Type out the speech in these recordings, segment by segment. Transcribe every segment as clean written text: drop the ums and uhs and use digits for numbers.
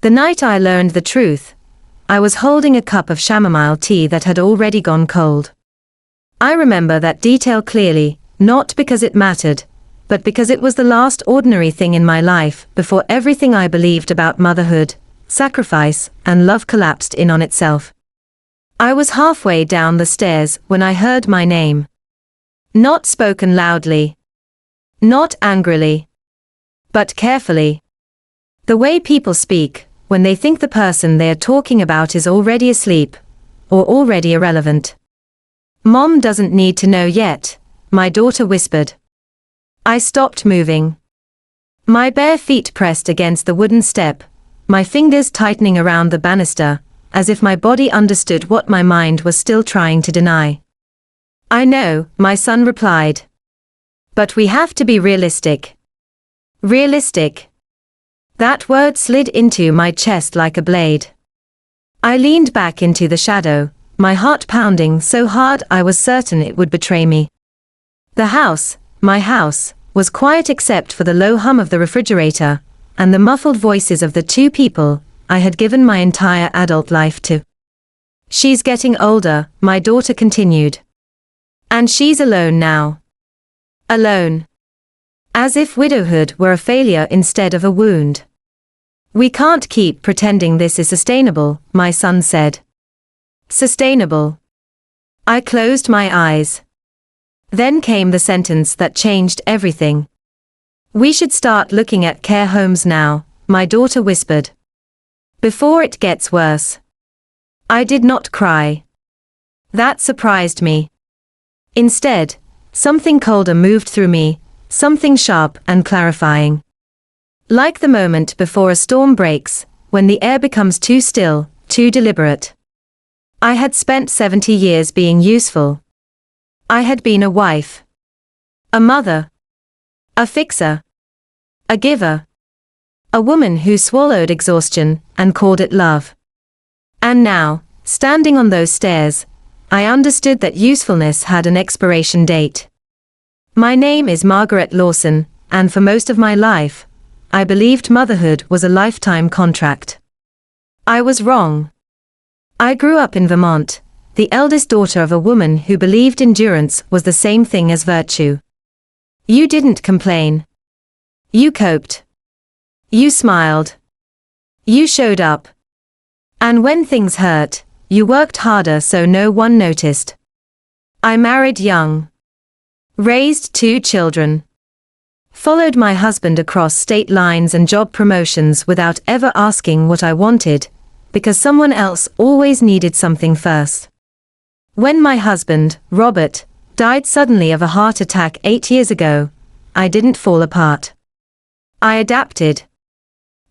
The night I learned the truth, I was holding a cup of chamomile tea that had already gone cold. I remember that detail clearly, not because it mattered, but because it was the last ordinary thing in my life before everything I believed about motherhood, sacrifice, and love collapsed in on itself. I was halfway down the stairs when I heard my name. Not spoken loudly. Not angrily. But carefully. The way people speak, when they think the person they are talking about is already asleep, or already irrelevant. "Mom doesn't need to know yet," my daughter whispered. I stopped moving. My bare feet pressed against the wooden step, my fingers tightening around the banister, as if my body understood what my mind was still trying to deny. "I know," my son replied. "But we have to be realistic." Realistic. That word slid into my chest like a blade. I leaned back into the shadow, my heart pounding so hard I was certain it would betray me. The house, my house, was quiet except for the low hum of the refrigerator, and the muffled voices of the two people I had given my entire adult life to. "She's getting older," my daughter continued. "And she's alone now." Alone. As if widowhood were a failure instead of a wound. "We can't keep pretending this is sustainable," my son said. Sustainable. I closed my eyes. Then came the sentence that changed everything. "We should start looking at care homes now," my daughter whispered. "Before it gets worse." I did not cry. That surprised me. Instead, something colder moved through me, something sharp and clarifying. Like the moment before a storm breaks, when the air becomes too still, too deliberate. I had spent 70 years being useful. I had been a wife. A mother. A fixer. A giver. A woman who swallowed exhaustion and called it love. And now, standing on those stairs, I understood that usefulness had an expiration date. My name is Margaret Lawson, and for most of my life, I believed motherhood was a lifetime contract. I was wrong. I grew up in Vermont, the eldest daughter of a woman who believed endurance was the same thing as virtue. You didn't complain. You coped. You smiled. You showed up. And when things hurt, you worked harder so no one noticed. I married young. Raised 2 children. Followed my husband across state lines and job promotions without ever asking what I wanted, because someone else always needed something first. When my husband, Robert, died suddenly of a heart attack 8 years ago, I didn't fall apart. I adapted.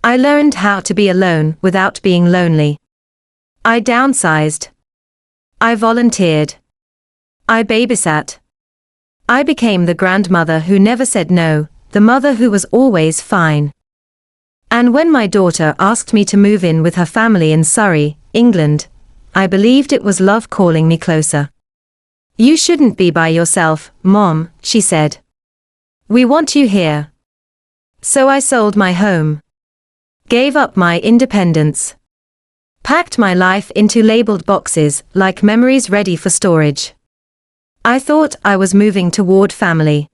I learned how to be alone without being lonely. I downsized. I volunteered. I babysat. I became the grandmother who never said no, the mother who was always fine. And when my daughter asked me to move in with her family in Surrey, England, I believed it was love calling me closer. "You shouldn't be by yourself, Mom," she said. "We want you here." So I sold my home. Gave up my independence. Packed my life into labeled boxes like memories ready for storage. I thought I was moving toward family.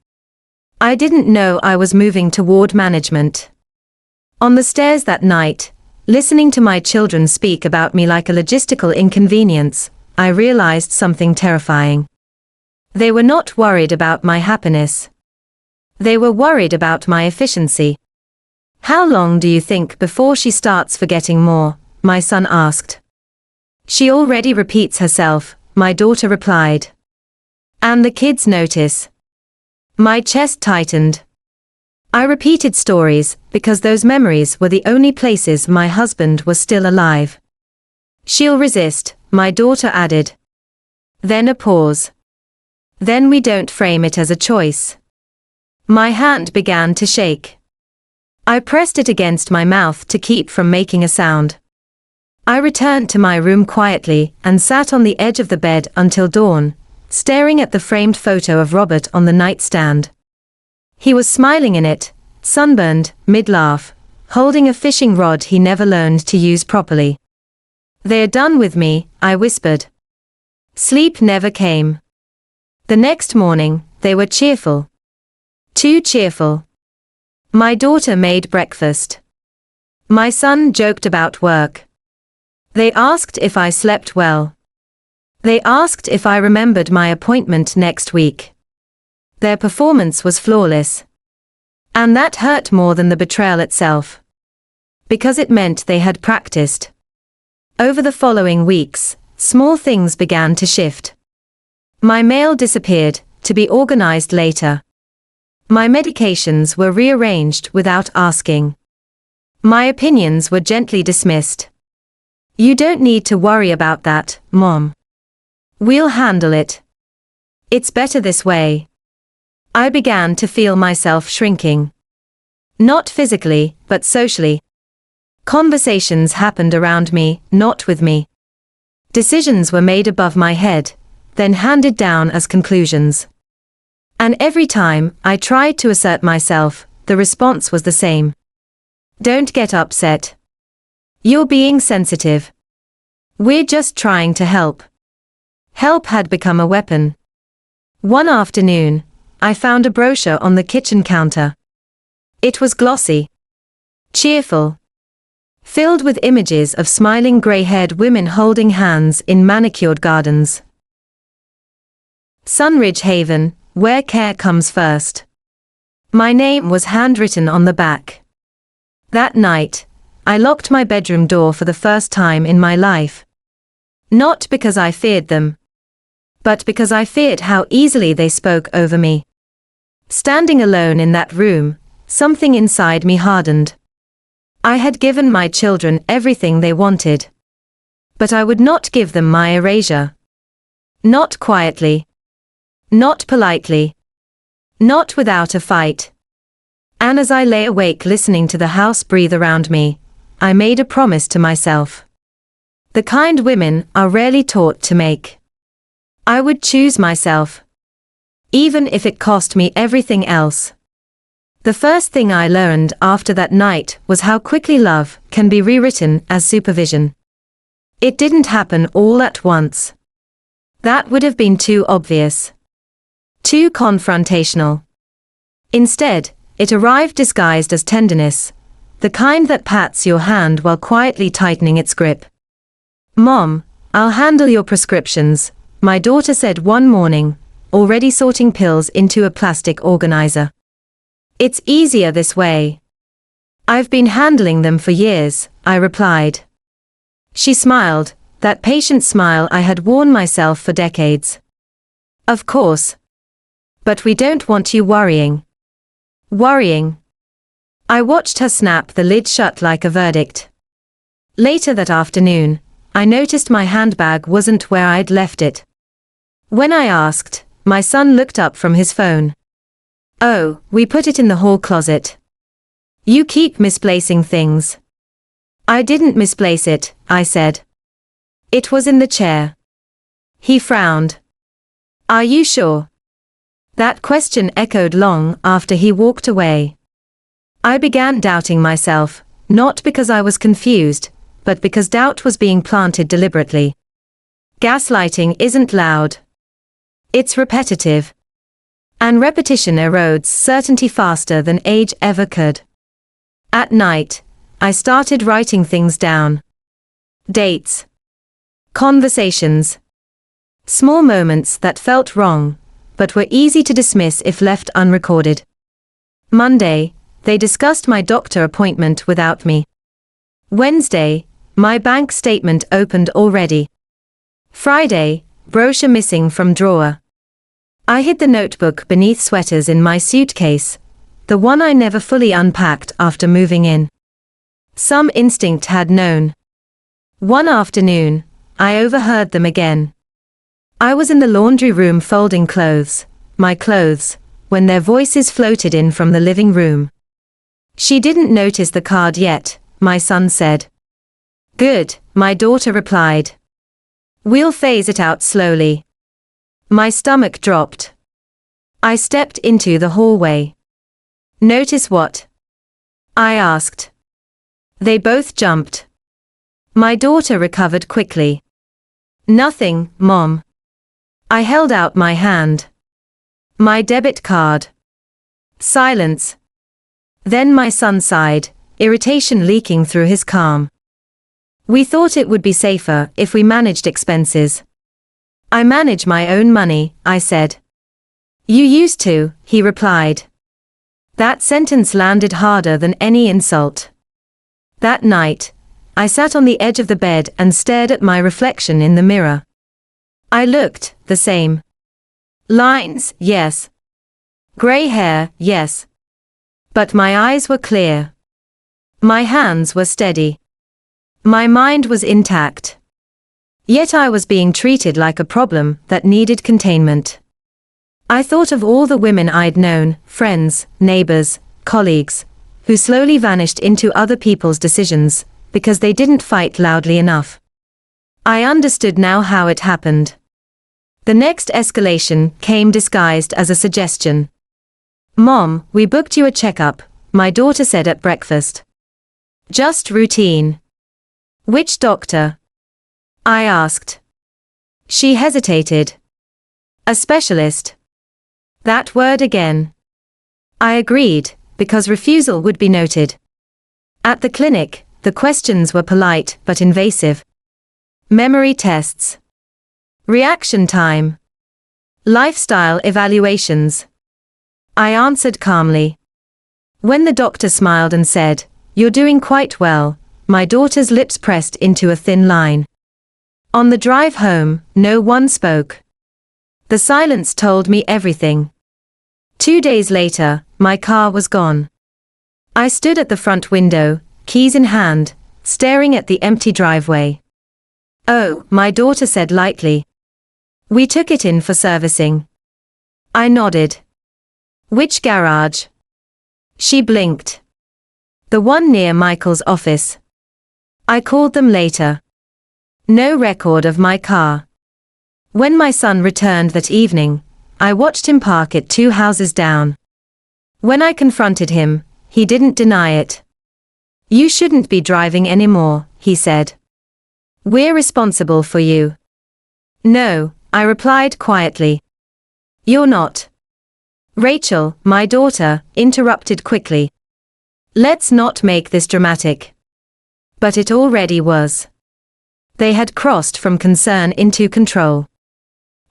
I didn't know I was moving toward management. On the stairs that night, listening to my children speak about me like a logistical inconvenience, I realized something terrifying. They were not worried about my happiness. They were worried about my efficiency. "How long do you think before she starts forgetting more?" my son asked. "She already repeats herself," my daughter replied. "And the kids notice." My chest tightened. I repeated stories, because those memories were the only places my husband was still alive. "She'll resist," my daughter added. Then a pause. "Then we don't frame it as a choice." My hand began to shake. I pressed it against my mouth to keep from making a sound. I returned to my room quietly and sat on the edge of the bed until dawn, staring at the framed photo of Robert on the nightstand. He was smiling in it, sunburned, mid-laugh, holding a fishing rod he never learned to use properly. "They're done with me," I whispered. Sleep never came. The next morning, they were cheerful. Too cheerful. My daughter made breakfast. My son joked about work. They asked if I slept well. They asked if I remembered my appointment next week. Their performance was flawless. And that hurt more than the betrayal itself. Because it meant they had practiced. Over the following weeks, small things began to shift. My mail disappeared, to be organized later. My medications were rearranged without asking. My opinions were gently dismissed. "You don't need to worry about that, Mom. We'll handle it. It's better this way." I began to feel myself shrinking. Not physically, but socially. Conversations happened around me, not with me. Decisions were made above my head, then handed down as conclusions. And every time I tried to assert myself, the response was the same. "Don't get upset. You're being sensitive. We're just trying to help." Help had become a weapon. One afternoon, I found a brochure on the kitchen counter. It was glossy, cheerful, filled with images of smiling gray-haired women holding hands in manicured gardens. Sunridge Haven, where care comes first. My name was handwritten on the back. That night, I locked my bedroom door for the first time in my life. Not because I feared them, but because I feared how easily they spoke over me. Standing alone in that room, something inside me hardened. I had given my children everything they wanted. But I would not give them my erasure. Not quietly. Not politely. Not without a fight. And as I lay awake listening to the house breathe around me, I made a promise to myself. The kind women are rarely taught to make. I would choose myself. Even if it cost me everything else. The first thing I learned after that night was how quickly love can be rewritten as supervision. It didn't happen all at once. That would have been too obvious. Too confrontational. Instead, it arrived disguised as tenderness, the kind that pats your hand while quietly tightening its grip. "Mom, I'll handle your prescriptions," my daughter said one morning, already sorting pills into a plastic organizer. "It's easier this way." "I've been handling them for years," I replied. She smiled, that patient smile I had worn myself for decades. "Of course. But we don't want you worrying." Worrying. I watched her snap the lid shut like a verdict. Later that afternoon, I noticed my handbag wasn't where I'd left it. When I asked, my son looked up from his phone. "Oh, we put it in the hall closet." "You keep misplacing things." "I didn't misplace it," I said. "It was in the chair." He frowned. "Are you sure?" That question echoed long after he walked away. I began doubting myself, not because I was confused, but because doubt was being planted deliberately. Gaslighting isn't loud. It's repetitive. And repetition erodes certainty faster than age ever could. At night, I started writing things down. Dates. Conversations. Small moments that felt wrong, but were easy to dismiss if left unrecorded. Monday, they discussed my doctor appointment without me. Wednesday, my bank statement opened already. Friday, brochure missing from drawer. I hid the notebook beneath sweaters in my suitcase, the one I never fully unpacked after moving in. Some instinct had known. One afternoon, I overheard them again. I was in the laundry room folding clothes, my clothes, when their voices floated in from the living room. "She didn't notice the card yet," my son said. "Good," my daughter replied. "We'll phase it out slowly." My stomach dropped. I stepped into the hallway. "Notice what?" I asked. They both jumped. My daughter recovered quickly. Nothing, Mom. I held out my hand. My debit card. Silence. Then my son sighed, irritation leaking through his calm. We thought it would be safer if we managed expenses. I manage my own money, I said. You used to, he replied. That sentence landed harder than any insult. That night, I sat on the edge of the bed and stared at my reflection in the mirror. I looked the same. Lines, yes. Gray hair, yes. But my eyes were clear. My hands were steady. My mind was intact. Yet I was being treated like a problem that needed containment. I thought of all the women I'd known, friends, neighbors, colleagues, who slowly vanished into other people's decisions, because they didn't fight loudly enough. I understood now how it happened. The next escalation came disguised as a suggestion. Mom, we booked you a checkup, my daughter said at breakfast. Just routine. Which doctor? I asked. She hesitated. A specialist. That word again. I agreed, because refusal would be noted. At the clinic, the questions were polite but invasive. Memory tests. Reaction time. Lifestyle evaluations. I answered calmly. When the doctor smiled and said, "You're doing quite well," my daughter's lips pressed into a thin line. On the drive home, no one spoke. The silence told me everything. 2 days later, my car was gone. I stood at the front window, keys in hand, staring at the empty driveway. "Oh," my daughter said lightly. "We took it in for servicing." I nodded. "Which garage?" She blinked. "The one near Michael's office." I called them later. No record of my car. When my son returned that evening, I watched him park it 2 houses down. When I confronted him, he didn't deny it. "You shouldn't be driving anymore," he said. "We're responsible for you." "No," I replied quietly. "You're not." Rachel, my daughter, interrupted quickly. "Let's not make this dramatic." But it already was. They had crossed from concern into control.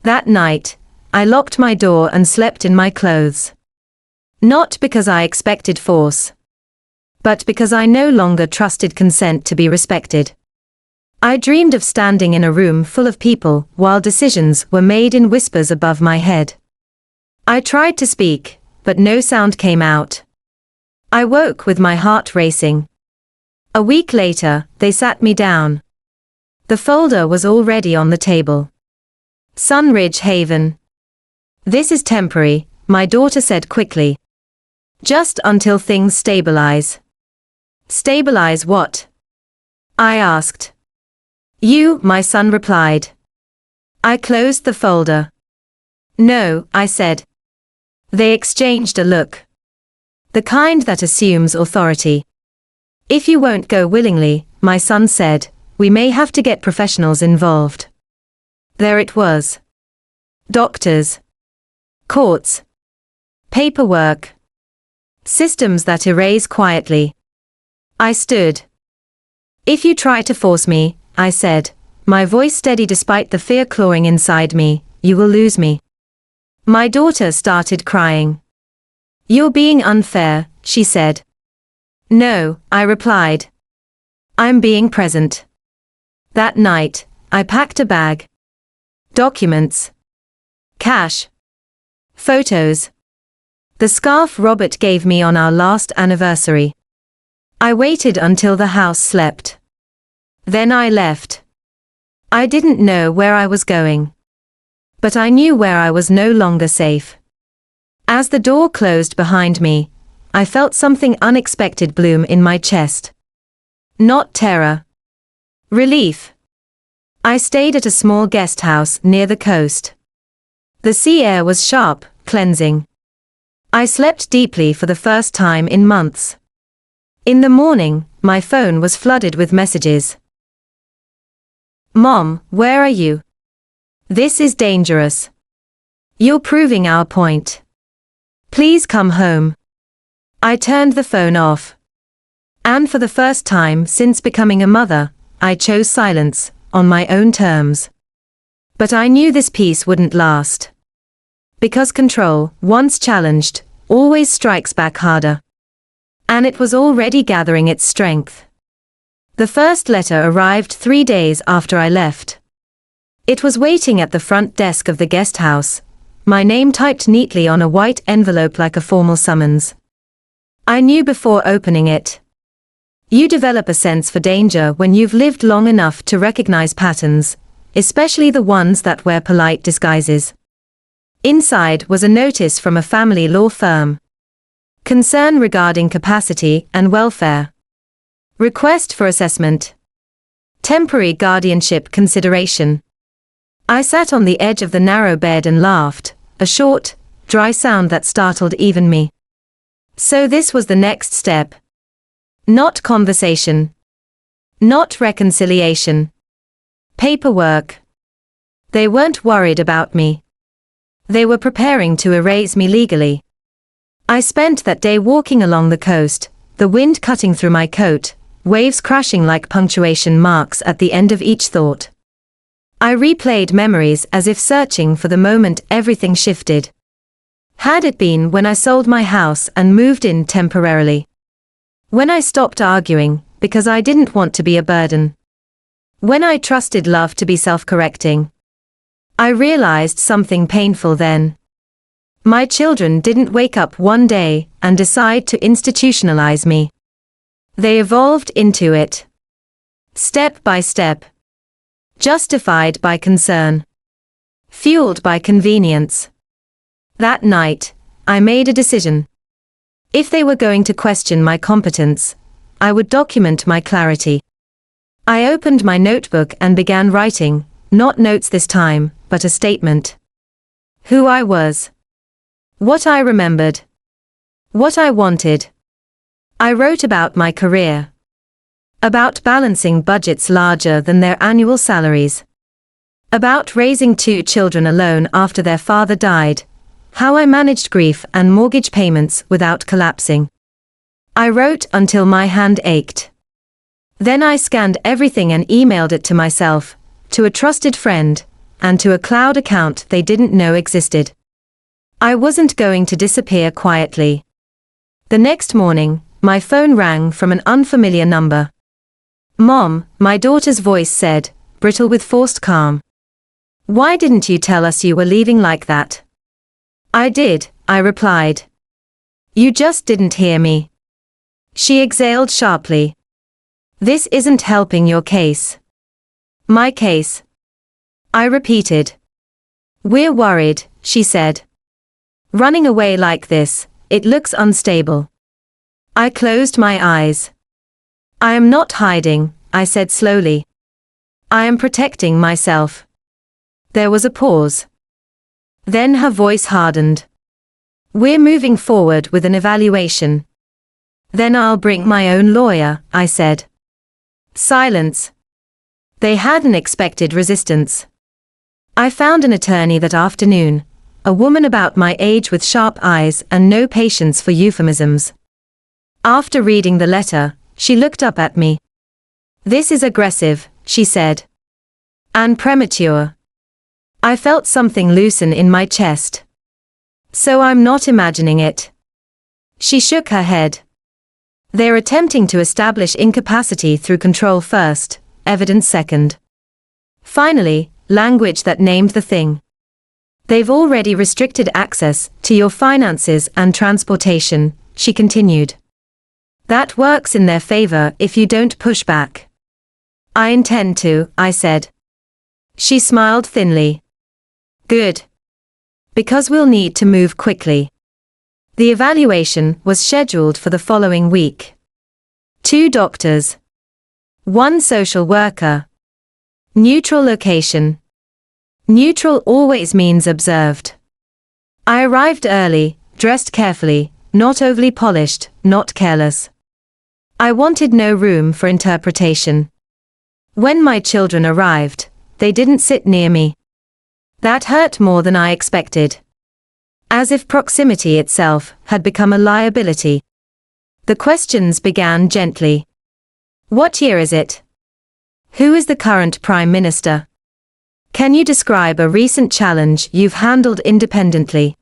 That night, I locked my door and slept in my clothes. Not because I expected force, but because I no longer trusted consent to be respected. I dreamed of standing in a room full of people while decisions were made in whispers above my head. I tried to speak, but no sound came out. I woke with my heart racing. A week later, they sat me down. The folder was already on the table. Sunridge Haven. "This is temporary," my daughter said quickly. "Just until things stabilize." "Stabilize what?" I asked. "You," my son replied. I closed the folder. "No," I said. They exchanged a look. The kind that assumes authority. "If you won't go willingly," my son said, "we may have to get professionals involved." There it was. Doctors. Courts. Paperwork. Systems that erase quietly. I stood. "If you try to force me," I said, my voice steady despite the fear clawing inside me, "you will lose me." My daughter started crying. "You're being unfair," she said. "No," I replied. "I'm being present." That night, I packed a bag. Documents. Cash. Photos. The scarf Robert gave me on our last anniversary. I waited until the house slept. Then I left. I didn't know where I was going. But I knew where I was no longer safe. As the door closed behind me, I felt something unexpected bloom in my chest. Not terror. Relief. I stayed at a small guest house near the coast. The sea air was sharp, cleansing. I slept deeply for the first time in months. In the morning, my phone was flooded with messages. Mom, where are you? This is dangerous. You're proving our point. Please come home. I turned the phone off. And for the first time since becoming a mother, I chose silence, on my own terms. But I knew this peace wouldn't last. Because control, once challenged, always strikes back harder. And it was already gathering its strength. The first letter arrived 3 days after I left. It was waiting at the front desk of the guest house, my name typed neatly on a white envelope like a formal summons. I knew before opening it. You develop a sense for danger when you've lived long enough to recognize patterns, especially the ones that wear polite disguises. Inside was a notice from a family law firm. Concern regarding capacity and welfare. Request for assessment. Temporary guardianship consideration. I sat on the edge of the narrow bed and laughed, a short, dry sound that startled even me. So this was the next step. Not conversation. Not reconciliation. Paperwork. They weren't worried about me. They were preparing to erase me legally. I spent that day walking along the coast, the wind cutting through my coat, waves crashing like punctuation marks at the end of each thought. I replayed memories as if searching for the moment everything shifted. Had it been when I sold my house and moved in temporarily? When I stopped arguing, because I didn't want to be a burden? When I trusted love to be self-correcting? I realized something painful then. My children didn't wake up one day and decide to institutionalize me. They evolved into it. Step by step. Justified by concern. Fueled by convenience. That night, I made a decision. If they were going to question my competence, I would document my clarity. I opened my notebook and began writing, not notes this time, but a statement. Who I was. What I remembered. What I wanted. I wrote about my career. About balancing budgets larger than their annual salaries. About raising 2 children alone after their father died. How I managed grief and mortgage payments without collapsing. I wrote until my hand ached. Then I scanned everything and emailed it to myself, to a trusted friend, and to a cloud account they didn't know existed. I wasn't going to disappear quietly. The next morning, my phone rang from an unfamiliar number. Mom, my daughter's voice said, brittle with forced calm. Why didn't you tell us you were leaving like that? I did, I replied. You just didn't hear me. She exhaled sharply. This isn't helping your case. My case. I repeated. We're worried, she said. Running away like this, it looks unstable. I closed my eyes. I am not hiding, I said slowly. I am protecting myself. There was a pause. Then her voice hardened. We're moving forward with an evaluation. Then I'll bring my own lawyer, I said. Silence. They hadn't expected resistance. I found an attorney that afternoon, a woman about my age with sharp eyes and no patience for euphemisms. After reading the letter, she looked up at me. This is aggressive, she said. And premature. I felt something loosen in my chest. So I'm not imagining it. She shook her head. They're attempting to establish incapacity through control first, evidence second. Finally, language that named the thing. They've already restricted access to your finances and transportation, she continued. That works in their favor if you don't push back. I intend to, I said. She smiled thinly. Good. Because we'll need to move quickly. The evaluation was scheduled for the following week. 2 doctors. 1 social worker. Neutral location. Neutral always means observed. I arrived early, dressed carefully, not overly polished, not careless. I wanted no room for interpretation. When my children arrived, they didn't sit near me. That hurt more than I expected. As if proximity itself had become a liability. The questions began gently. What year is it? Who is the current Prime Minister? Can you describe a recent challenge you've handled independently?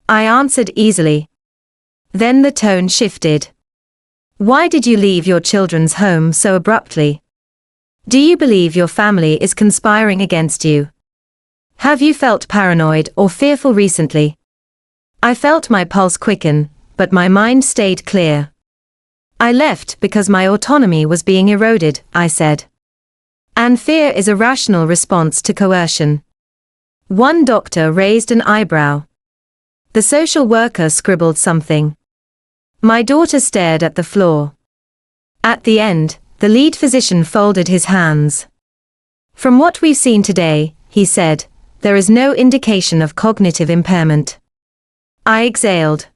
I answered easily. Then the tone shifted. Why did you leave your children's home so abruptly? Do you believe your family is conspiring against you? Have you felt paranoid or fearful recently? I felt my pulse quicken, but my mind stayed clear. I left because my autonomy was being eroded, I said. And fear is a rational response to coercion. One doctor raised an eyebrow. The social worker scribbled something. My daughter stared at the floor. At the end, the lead physician folded his hands. From what we've seen today, he said, there is no indication of cognitive impairment. I exhaled.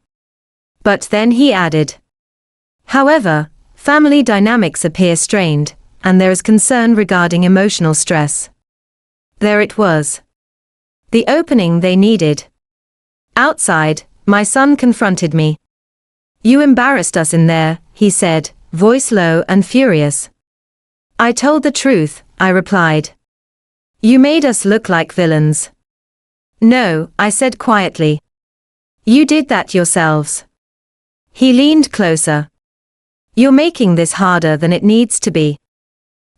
But then he added. However, family dynamics appear strained, and there is concern regarding emotional stress. There it was. The opening they needed. Outside, my son confronted me. You embarrassed us in there, he said, voice low and furious. I told the truth, I replied. You made us look like villains. No, I said quietly. You did that yourselves. He leaned closer. You're making this harder than it needs to be.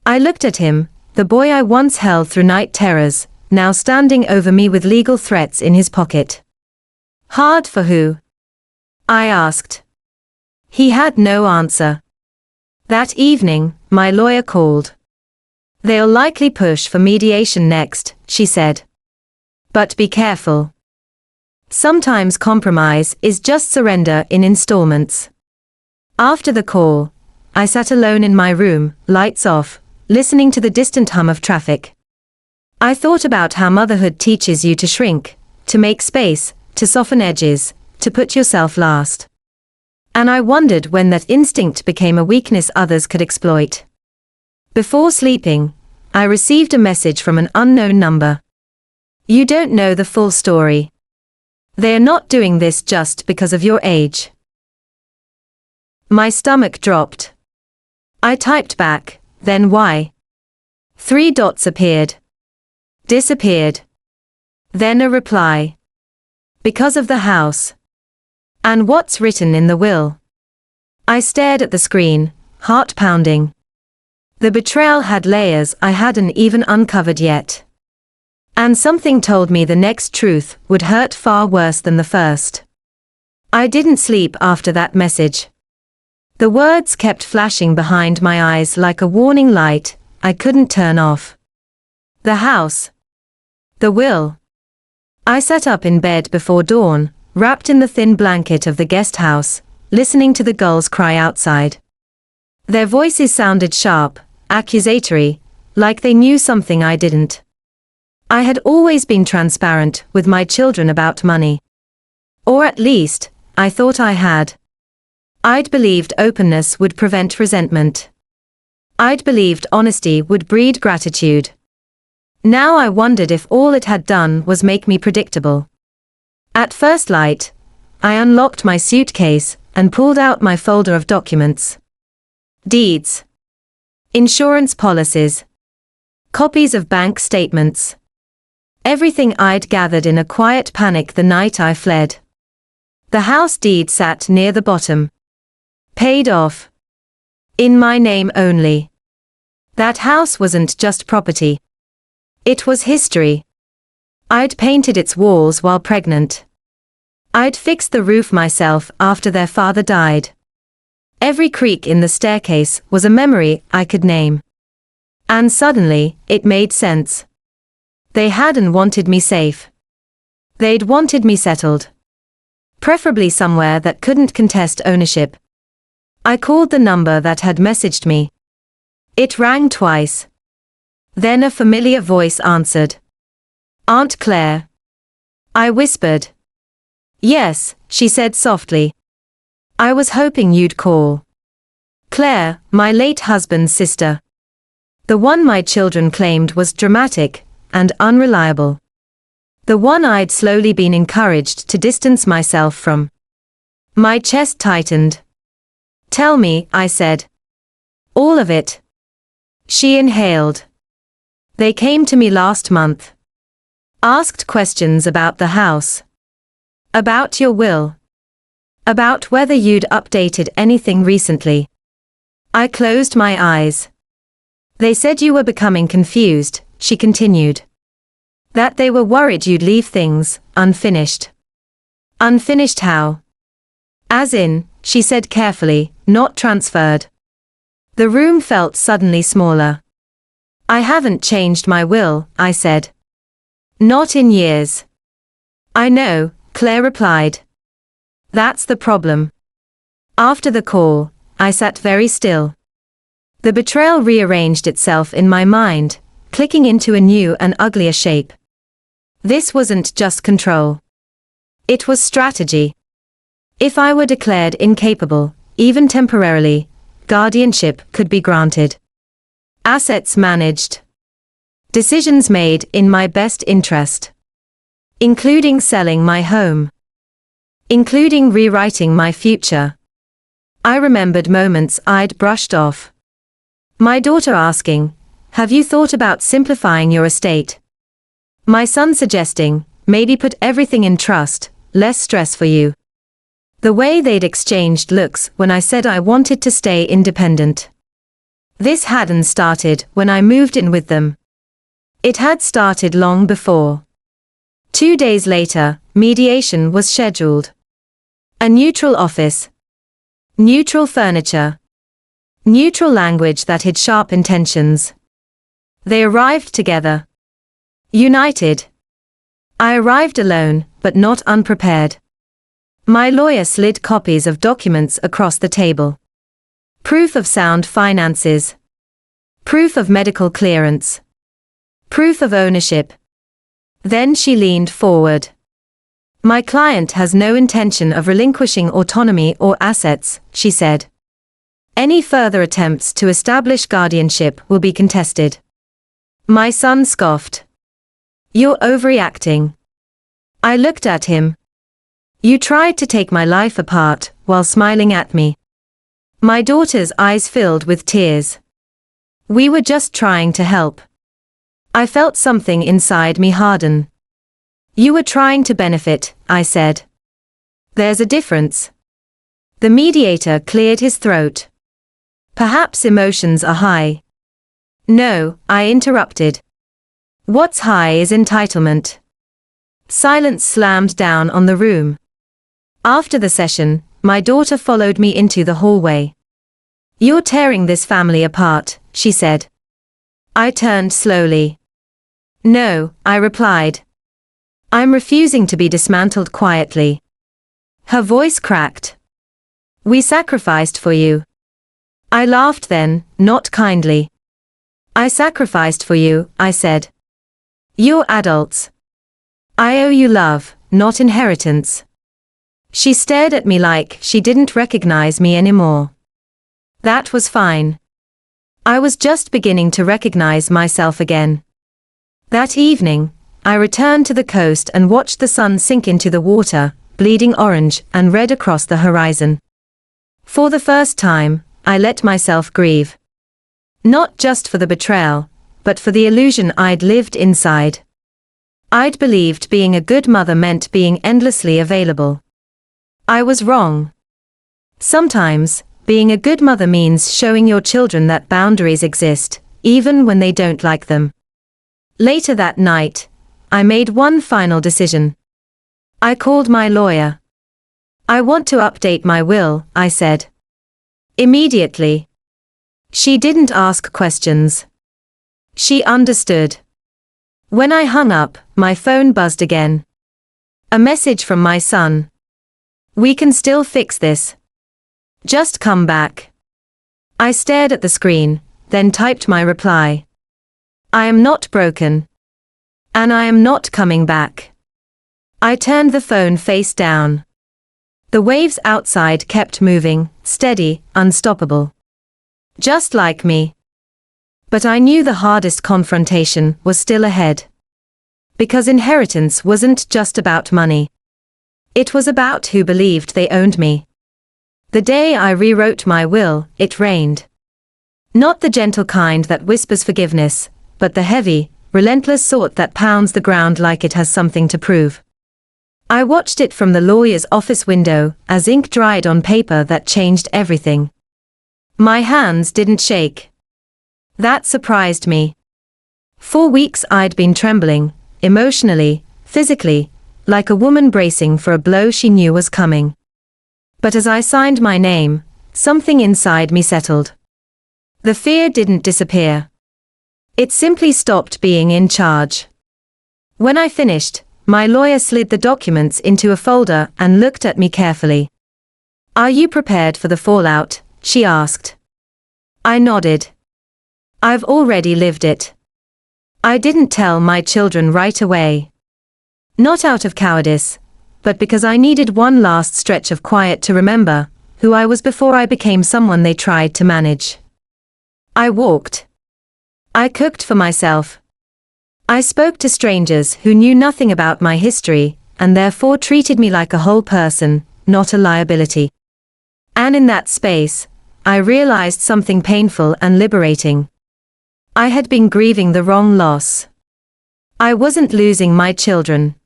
I looked at him, the boy I once held through night terrors, now standing over me with legal threats in his pocket. Hard for who? I asked. He had no answer. That evening, my lawyer called. They'll likely push for mediation next, she said. But be careful. Sometimes compromise is just surrender in installments. After the call, I sat alone in my room, lights off, listening to the distant hum of traffic. I thought about how motherhood teaches you to shrink, to make space, to soften edges, to put yourself last. And I wondered when that instinct became a weakness others could exploit. Before sleeping, I received a message from an unknown number. You don't know the full story. They are not doing this just because of your age. My stomach dropped. I typed back, then why? 3 dots appeared. Disappeared. Then a reply. Because of the house. And what's written in the will? I stared at the screen, heart pounding. The betrayal had layers I hadn't even uncovered yet. And something told me the next truth would hurt far worse than the first. I didn't sleep after that message. The words kept flashing behind my eyes like a warning light I couldn't turn off. The house. The will. I sat up in bed before dawn, wrapped in the thin blanket of the guest house, listening to the gulls cry outside. Their voices sounded sharp, accusatory, like they knew something I didn't. I had always been transparent with my children about money. Or at least, I thought I had. I'd believed openness would prevent resentment. I'd believed honesty would breed gratitude. Now I wondered if all it had done was make me predictable. At first light, I unlocked my suitcase and pulled out my folder of documents. Deeds. Insurance policies. Copies of bank statements. Everything I'd gathered in a quiet panic the night I fled. The house deed sat near the bottom. Paid off. In my name only. That house wasn't just property. It was history. I'd painted its walls while pregnant. I'd fixed the roof myself after their father died. Every creak in the staircase was a memory I could name. And suddenly, it made sense. They hadn't wanted me safe. They'd wanted me settled. Preferably somewhere that couldn't contest ownership. I called the number that had messaged me. It rang twice. Then a familiar voice answered. Aunt Claire. I whispered. Yes, she said softly. I was hoping you'd call. Claire, my late husband's sister. The one my children claimed was dramatic and unreliable. The one I'd slowly been encouraged to distance myself from. My chest tightened. Tell me, I said. All of it. She inhaled. They came to me last month. Asked questions about the house. About your will. About whether you'd updated anything recently. I closed my eyes. They said you were becoming confused, she continued. That they were worried you'd leave things unfinished. Unfinished how? As in, she said carefully, not transferred. The room felt suddenly smaller. I haven't changed my will, I said. Not in years. I know, Claire replied. That's the problem. After the call, I sat very still. The betrayal rearranged itself in my mind, clicking into a new and uglier shape. This wasn't just control. It was strategy. If I were declared incapable, even temporarily, guardianship could be granted. Assets managed. Decisions made in my best interest. Including selling my home. Including rewriting my future. I remembered moments I'd brushed off. My daughter asking, "Have you thought about simplifying your estate?" My son suggesting, "Maybe put everything in trust, less stress for you." The way they'd exchanged looks when I said I wanted to stay independent. This hadn't started when I moved in with them. It had started long before. 2 days later, mediation was scheduled. A neutral office. Neutral furniture. Neutral language that hid sharp intentions. They arrived together. United. I arrived alone, but not unprepared. My lawyer slid copies of documents across the table. Proof of sound finances. Proof of medical clearance. Proof of ownership. Then she leaned forward. My client has no intention of relinquishing autonomy or assets, she said. Any further attempts to establish guardianship will be contested. My son scoffed. You're overreacting. I looked at him. You tried to take my life apart, while smiling at me. My daughter's eyes filled with tears. We were just trying to help. I felt something inside me harden. You were trying to benefit, I said. There's a difference. The mediator cleared his throat. Perhaps emotions are high. No, I interrupted. What's high is entitlement. Silence slammed down on the room. After the session, my daughter followed me into the hallway. You're tearing this family apart, she said. I turned slowly. No, I replied. I'm refusing to be dismantled quietly. Her voice cracked. We sacrificed for you. I laughed then, not kindly. I sacrificed for you, I said. You're adults. I owe you love, not inheritance. She stared at me like she didn't recognize me anymore. That was fine. I was just beginning to recognize myself again. That evening, I returned to the coast and watched the sun sink into the water, bleeding orange and red across the horizon. For the first time, I let myself grieve. Not just for the betrayal, but for the illusion I'd lived inside. I'd believed being a good mother meant being endlessly available. I was wrong. Sometimes, being a good mother means showing your children that boundaries exist, even when they don't like them. Later that night, I made one final decision. I called my lawyer. I want to update my will, I said. Immediately. She didn't ask questions. She understood. When I hung up, my phone buzzed again. A message from my son. We can still fix this. Just come back. I stared at the screen, then typed my reply. I am not broken. And I am not coming back. I turned the phone face down. The waves outside kept moving, steady, unstoppable. Just like me. But I knew the hardest confrontation was still ahead. Because inheritance wasn't just about money. It was about who believed they owned me. The day I rewrote my will, it rained. Not the gentle kind that whispers forgiveness, but the heavy, relentless sort that pounds the ground like it has something to prove. I watched it from the lawyer's office window as ink dried on paper that changed everything. My hands didn't shake. That surprised me. For weeks I'd been trembling, emotionally, physically, like a woman bracing for a blow she knew was coming. But as I signed my name, something inside me settled. The fear didn't disappear. It simply stopped being in charge. When I finished, my lawyer slid the documents into a folder and looked at me carefully. "Are you prepared for the fallout?" she asked. I nodded. I've already lived it. I didn't tell my children right away. Not out of cowardice, but because I needed one last stretch of quiet to remember who I was before I became someone they tried to manage. I walked. I cooked for myself. I spoke to strangers who knew nothing about my history, and therefore treated me like a whole person, not a liability. And in that space, I realized something painful and liberating. I had been grieving the wrong loss. I wasn't losing my children.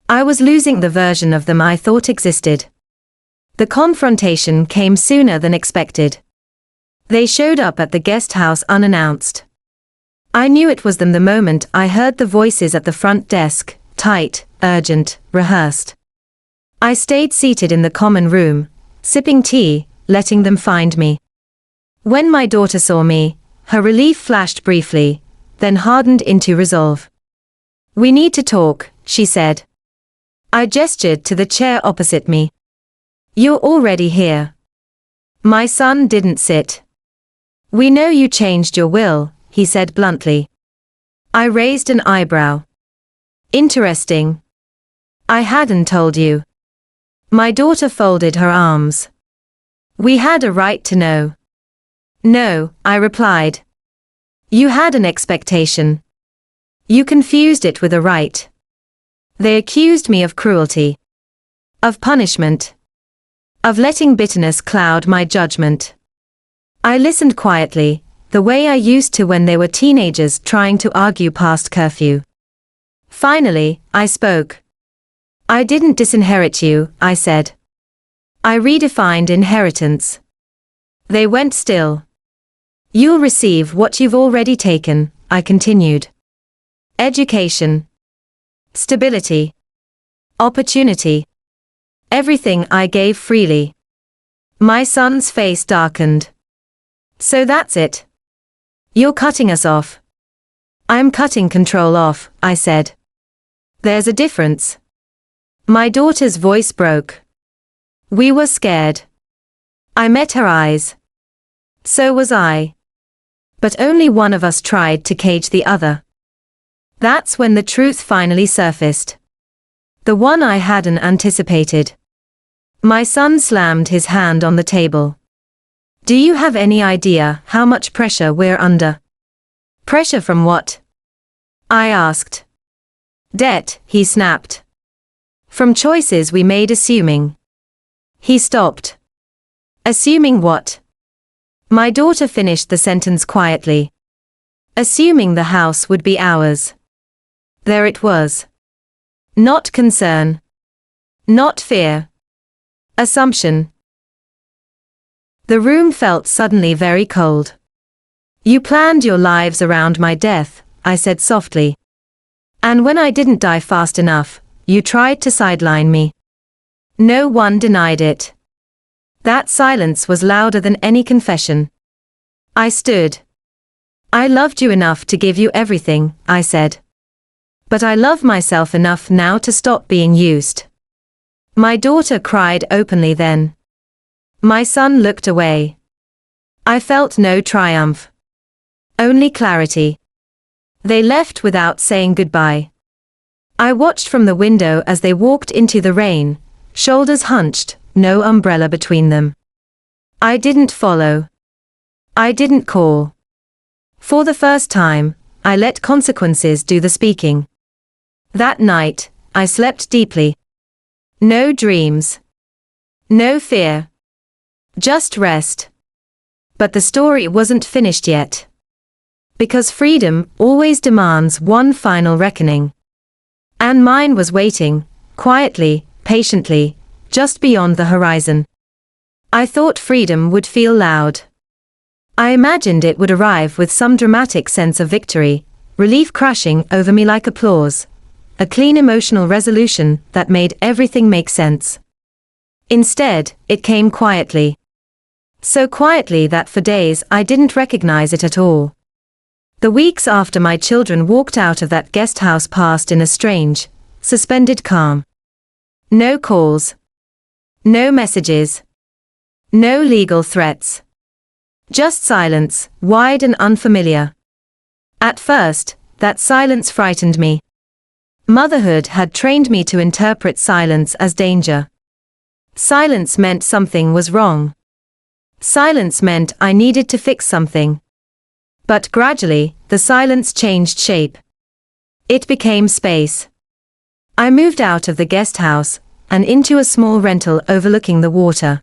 I was losing the version of them I thought existed. The confrontation came sooner than expected. They showed up at the guest house unannounced. I knew it was them the moment I heard the voices at the front desk, tight, urgent, rehearsed. I stayed seated in the common room, sipping tea, letting them find me. When my daughter saw me, her relief flashed briefly, then hardened into resolve. "We need to talk," she said. I gestured to the chair opposite me. "You're already here." My son didn't sit. "We know you changed your will," he said bluntly. I raised an eyebrow. "Interesting. I hadn't told you." My daughter folded her arms. "We had a right to know." "No," I replied. "You had an expectation. You confused it with a right." They accused me of cruelty. Of punishment. Of letting bitterness cloud my judgment. I listened quietly, the way I used to when they were teenagers trying to argue past curfew. Finally, I spoke. "I didn't disinherit you," I said. "I redefined inheritance." They went still. "You'll receive what you've already taken," I continued. "Education. Stability. Opportunity. Everything I gave freely." My son's face darkened. "So that's it. You're cutting us off." "I'm cutting control off," I said. "There's a difference." My daughter's voice broke. We were scared. I met her eyes. So was I. But only one of us tried to cage the other. That's when the truth finally surfaced. The one I hadn't anticipated. My son slammed his hand on the table. "Do you have any idea how much pressure we're under?" "Pressure from what?" I asked. "Debt," he snapped. "From choices we made assuming." He stopped. "Assuming what?" My daughter finished the sentence quietly. "Assuming the house would be ours." There it was. Not concern. Not fear. Assumption. The room felt suddenly very cold. "You planned your lives around my death," I said softly. "And when I didn't die fast enough, you tried to sideline me." No one denied it. That silence was louder than any confession. I stood. "I loved you enough to give you everything," I said. "But I love myself enough now to stop being used." My daughter cried openly then. My son looked away. I felt no triumph. Only clarity. They left without saying goodbye. I watched from the window as they walked into the rain, shoulders hunched, no umbrella between them. I didn't follow. I didn't call. For the first time, I let consequences do the speaking. That night, I slept deeply. No dreams. No fear. Just rest. But the story wasn't finished yet. Because freedom always demands one final reckoning. And mine was waiting, quietly, patiently, just beyond the horizon. I thought freedom would feel loud. I imagined it would arrive with some dramatic sense of victory, relief crashing over me like applause, a clean emotional resolution that made everything make sense. Instead, it came quietly. So quietly that for days I didn't recognize it at all. The weeks after my children walked out of that guest house passed in a strange, suspended calm. No calls. No messages. No legal threats. Just silence, wide and unfamiliar. At first, that silence frightened me. Motherhood had trained me to interpret silence as danger. Silence meant something was wrong. Silence meant I needed to fix something. But gradually, the silence changed shape. It became space. I moved out of the guest house and into a small rental overlooking the water.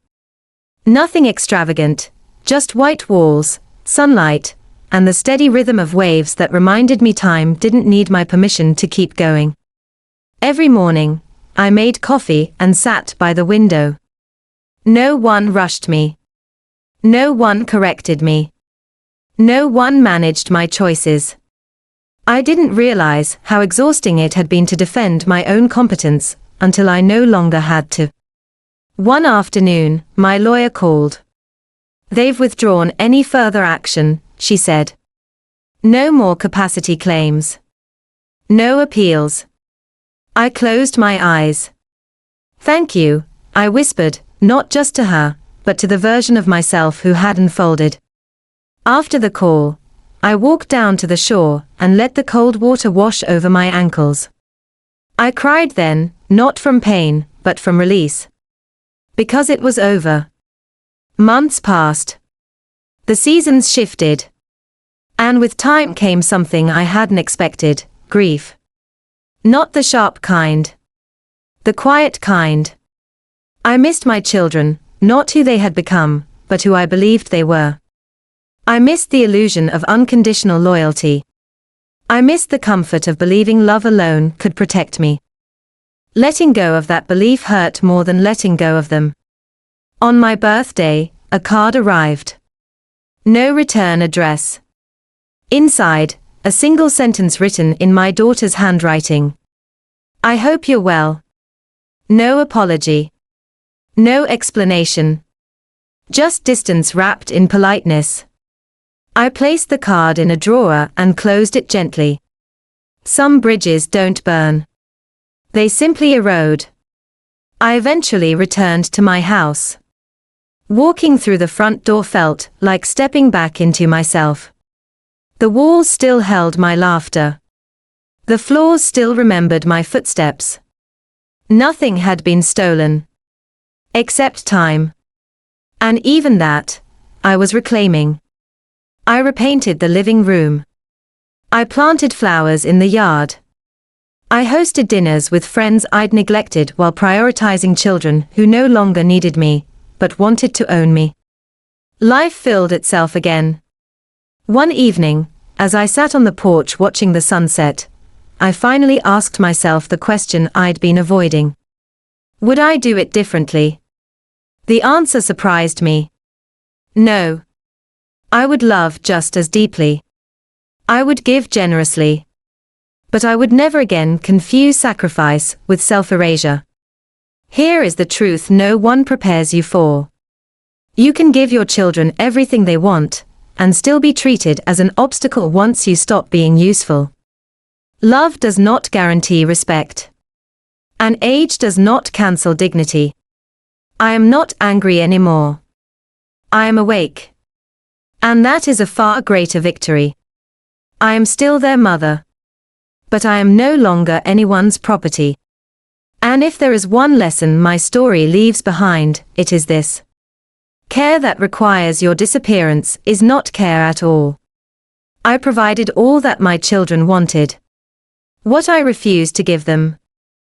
Nothing extravagant, just white walls, sunlight, and the steady rhythm of waves that reminded me time didn't need my permission to keep going. Every morning, I made coffee and sat by the window. No one rushed me. No one corrected me. No one managed my choices. I didn't realize how exhausting it had been to defend my own competence until I no longer had to. One afternoon, my lawyer called. "They've withdrawn any further action," she said. "No more capacity claims. No appeals." I closed my eyes. "Thank you," I whispered, not just to her, but to the version of myself who had unfolded. After the call, I walked down to the shore and let the cold water wash over my ankles. I cried then, not from pain, but from release. Because it was over. Months passed. The seasons shifted. And with time came something I hadn't expected, grief. Not the sharp kind. The quiet kind. I missed my children, not who they had become, but who I believed they were. I missed the illusion of unconditional loyalty. I missed the comfort of believing love alone could protect me. Letting go of that belief hurt more than letting go of them. On my birthday, a card arrived. No return address. Inside, a single sentence written in my daughter's handwriting. "I hope you're well." No apology. No explanation. Just distance wrapped in politeness. I placed the card in a drawer and closed it gently. Some bridges don't burn. They simply erode. I eventually returned to my house. Walking through the front door felt like stepping back into myself. The walls still held my laughter. The floors still remembered my footsteps. Nothing had been stolen. Except time. And even that, I was reclaiming. I repainted the living room. I planted flowers in the yard. I hosted dinners with friends I'd neglected while prioritizing children who no longer needed me, but wanted to own me. Life filled itself again. One evening, as I sat on the porch watching the sunset, I finally asked myself the question I'd been avoiding. Would I do it differently? The answer surprised me. No. I would love just as deeply. I would give generously. But I would never again confuse sacrifice with self-erasure. Here is the truth no one prepares you for. You can give your children everything they want, and still be treated as an obstacle once you stop being useful. Love does not guarantee respect. And age does not cancel dignity. I am not angry anymore. I am awake. And that is a far greater victory. I am still their mother. But I am no longer anyone's property. And if there is one lesson my story leaves behind, it is this. Care that requires your disappearance is not care at all. I provided all that my children wanted. What I refused to give them